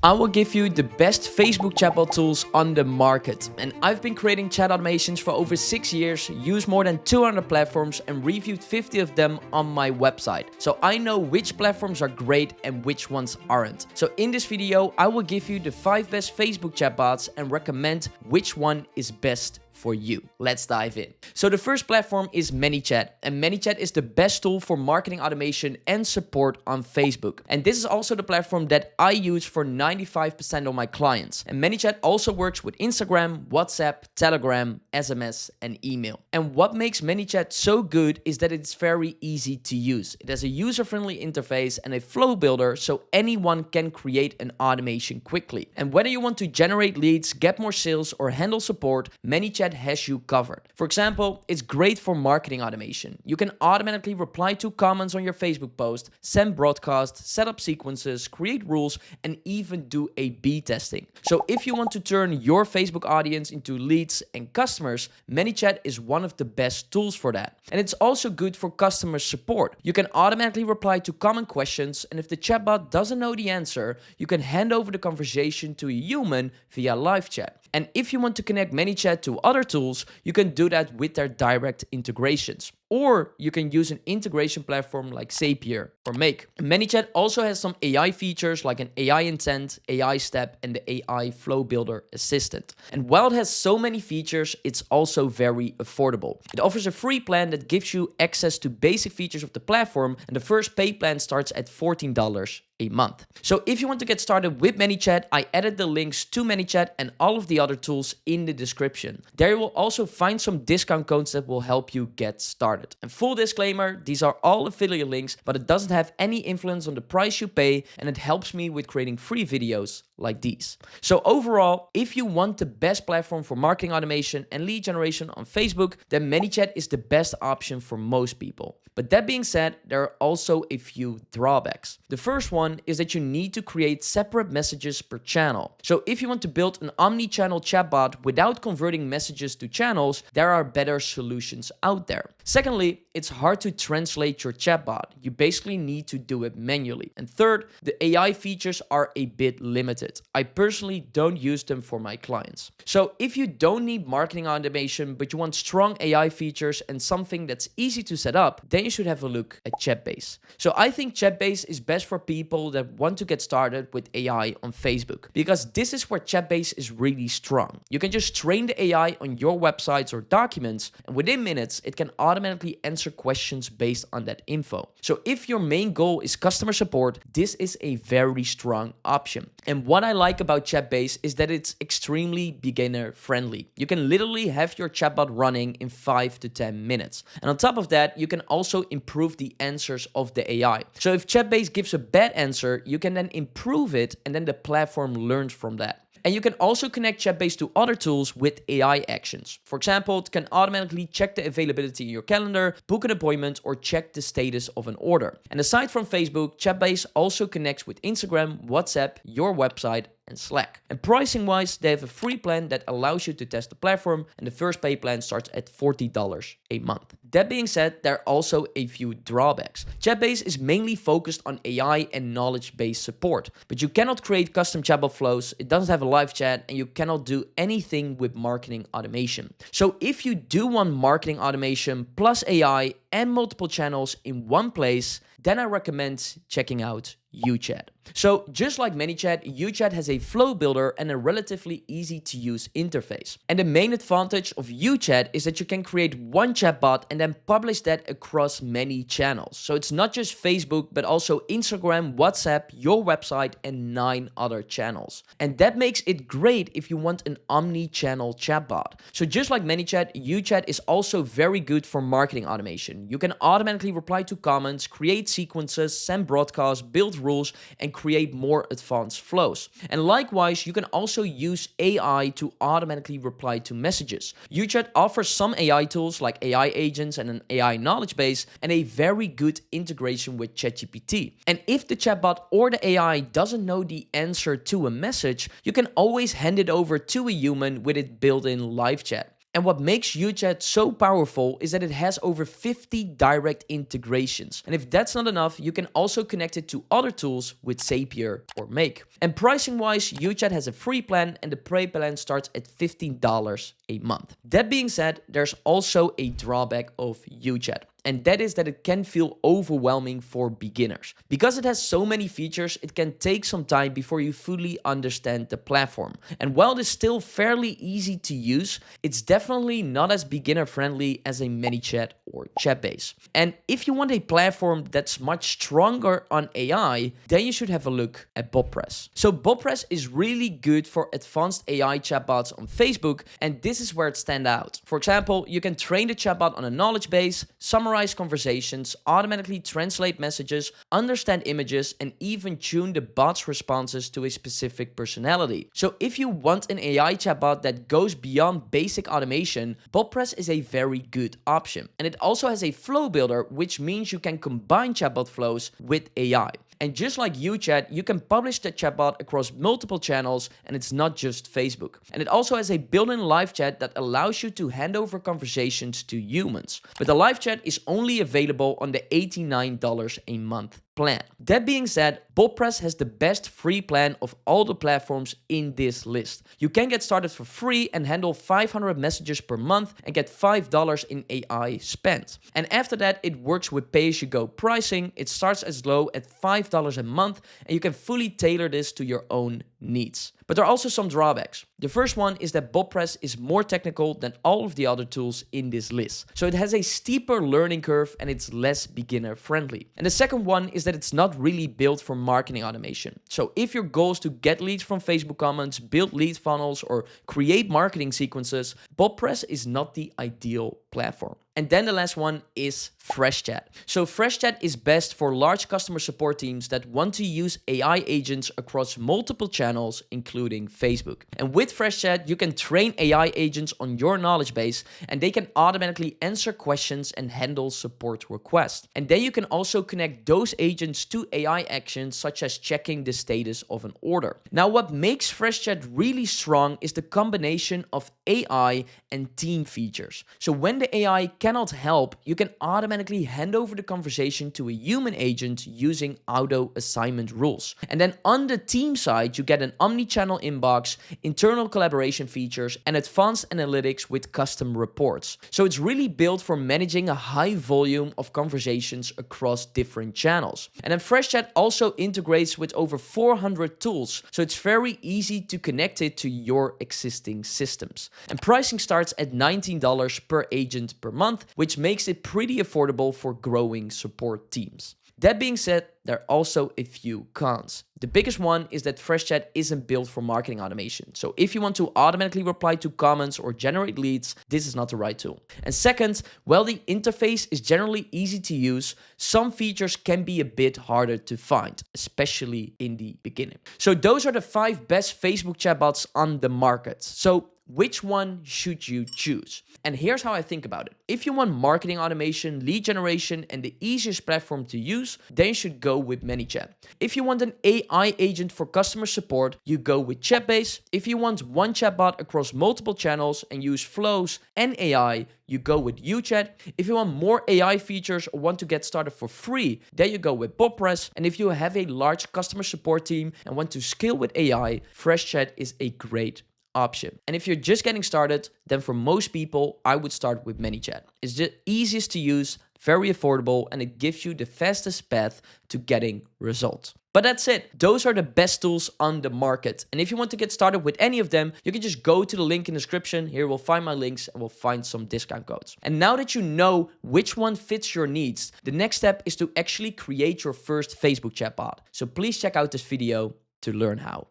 I will give you the best Facebook chatbot tools on the market. And I've been creating chat automations for over 6 years, used more than 200 platforms and reviewed 50 of them on my website. So I know which platforms are great and which ones aren't. So in this video, I will give you the 5 best Facebook chatbots and recommend which one is best for you. Let's dive in. So the first platform is Manychat, and Manychat is the best tool for marketing automation and support on Facebook. And this is also the platform that I use for 95% of my clients. And Manychat also works with Instagram, WhatsApp, Telegram, SMS, and email. And what makes Manychat so good is that it's very easy to use. It has a user-friendly interface and a flow builder so anyone can create an automation quickly. And whether you want to generate leads, get more sales, or handle support, Manychat has you covered. For example, it's great for marketing automation. You can automatically reply to comments on your Facebook post, send broadcasts, set up sequences, create rules, and even do A/B testing. So if you want to turn your Facebook audience into leads and customers, Manychat is one of the best tools for that. And it's also good for customer support. You can automatically reply to common questions, and if the chatbot doesn't know the answer, you can hand over the conversation to a human via live chat. And if you want to connect Manychat to other tools, you can do that with their direct integrations. Or you can use an integration platform like Zapier or Make. Manychat also has some AI features like an AI intent, AI step, and the AI flow builder assistant. And while it has so many features, it's also very affordable. It offers a free plan that gives you access to basic features of the platform, and the first paid plan starts at $14 a month. So if you want to get started with Manychat, I added the links to Manychat and all of the other tools in the description. There you will also find some discount codes that will help you get started. And full disclaimer, these are all affiliate links, but it doesn't have any influence on the price you pay, and it helps me with creating free videos like these. So overall, if you want the best platform for marketing automation and lead generation on Facebook, then Manychat is the best option for most people. But that being said, there are also a few drawbacks. The first one is that you need to create separate messages per channel. So if you want to build an omni-channel chatbot without converting messages to channels, there are better solutions out there. Secondly, it's hard to translate your chatbot. You basically need to do it manually. And third, the AI features are a bit limited. I personally don't use them for my clients. So if you don't need marketing automation, but you want strong AI features and something that's easy to set up, then you should have a look at Chatbase. So I think Chatbase is best for people that want to get started with AI on Facebook, because this is where Chatbase is really strong. You can just train the AI on your websites or documents, and within minutes, it can automatically answer questions based on that info. So if your main goal is customer support, this is a very strong option. And what I like about Chatbase is that it's extremely beginner friendly. You can literally have your chatbot running in 5 to 10 minutes. And on top of that, you can also improve the answers of the AI. So if Chatbase gives a bad answer, you can then improve it, and then the platform learns from that. And you can also connect Chatbase to other tools with AI actions. For example, it can automatically check the availability in your calendar, book an appointment, or check the status of an order. And aside from Facebook, Chatbase also connects with Instagram, WhatsApp, your website, and Slack. And pricing wise, they have a free plan that allows you to test the platform, and the first pay plan starts at $40 a month. That being said, there are also a few drawbacks. Chatbase is mainly focused on AI and knowledge-based support, but you cannot create custom chatbot flows, it doesn't have a live chat, and you cannot do anything with marketing automation. So if you do want marketing automation plus AI and multiple channels in one place, then I recommend checking out UChat. So just like Manychat, UChat has a flow builder and a relatively easy to use interface. And the main advantage of UChat is that you can create one chatbot and then publish that across many channels. So it's not just Facebook, but also Instagram, WhatsApp, your website, and 9 other channels. And that makes it great if you want an omni-channel chatbot. So just like Manychat, UChat is also very good for marketing automation. You can automatically reply to comments, create sequences, send broadcasts, build rules, and create more advanced flows. And likewise, you can also use AI to automatically reply to messages. UChat offers some AI tools like AI agents and an AI knowledge base, and a very good integration with ChatGPT. And if the chatbot or the AI doesn't know the answer to a message, you can always hand it over to a human with it built-in live chat. And what makes UChat so powerful is that it has over 50 direct integrations. And if that's not enough, you can also connect it to other tools with Zapier or Make. And pricing wise, UChat has a free plan and the paid plan starts at $15 a month. That being said, there's also a drawback of UChat. And that is that it can feel overwhelming for beginners. Because it has so many features, it can take some time before you fully understand the platform. And while it is still fairly easy to use, it's definitely not as beginner friendly as a Manychat or Chatbase. And if you want a platform that's much stronger on AI, then you should have a look at Botpress. So Botpress is really good for advanced AI chatbots on Facebook, and this is where it stands out. For example, you can train the chatbot on a knowledge base, summarize conversations, automatically translate messages, understand images, and even tune the bot's responses to a specific personality. So if you want an AI chatbot that goes beyond basic automation, Botpress is a very good option. And it also has a flow builder, which means you can combine chatbot flows with AI. And just like UChat, you can publish the chatbot across multiple channels, and it's not just Facebook. And it also has a built-in live chat that allows you to hand over conversations to humans. But the live chat is only available on the $89 a month plan. That being said, Botpress has the best free plan of all the platforms in this list. You can get started for free and handle 500 messages per month and get $5 in AI spent. And after that, it works with pay-as-you-go pricing. It starts as low at $5 a month, and you can fully tailor this to your own needs. But there are also some drawbacks. The first one is that Botpress is more technical than all of the other tools in this list. So it has a steeper learning curve and it's less beginner friendly. And the second one is that it's not really built for marketing automation. So if your goal is to get leads from Facebook comments, build lead funnels, or create marketing sequences, Botpress is not the ideal platform. And then the last one is FreshChat. So FreshChat is best for large customer support teams that want to use AI agents across multiple channels, including Facebook. And with FreshChat, you can train AI agents on your knowledge base, and they can automatically answer questions and handle support requests. And then you can also connect those agents to AI actions, such as checking the status of an order. Now, what makes FreshChat really strong is the combination of AI and team features. So when the AI cannot help, you can automatically hand over the conversation to a human agent using auto assignment rules. And then on the team side, you get an omni-channel inbox, internal collaboration features, and advanced analytics with custom reports. So it's really built for managing a high volume of conversations across different channels. And then FreshChat also integrates with over 400 tools, so it's very easy to connect it to your existing systems. And pricing starts at $19 per agent per month, which makes it pretty affordable for growing support teams. That being said, there are also a few cons. The biggest one is that FreshChat isn't built for marketing automation. So if you want to automatically reply to comments or generate leads, this is not the right tool. And second, while the interface is generally easy to use, some features can be a bit harder to find, especially in the beginning. So those are the 5 best Facebook chatbots on the market. So which one should you choose? And here's how I think about it. If you want marketing automation, lead generation, and the easiest platform to use, then you should go with Manychat. If you want an AI agent for customer support, you go with Chatbase. If you want one chatbot across multiple channels and use flows and AI, you go with UChat. If you want more AI features or want to get started for free, then you go with Botpress. And if you have a large customer support team and want to scale with AI, FreshChat is a great option. And if you're just getting started, then for most people, I would start with Manychat. It's the easiest to use, very affordable, and it gives you the fastest path to getting results. But that's it. Those are the best tools on the market. And if you want to get started with any of them, you can just go to the link in the description. Here we'll find my links and we'll find some discount codes. And now that you know which one fits your needs, the next step is to actually create your first Facebook chatbot. So please check out this video to learn how.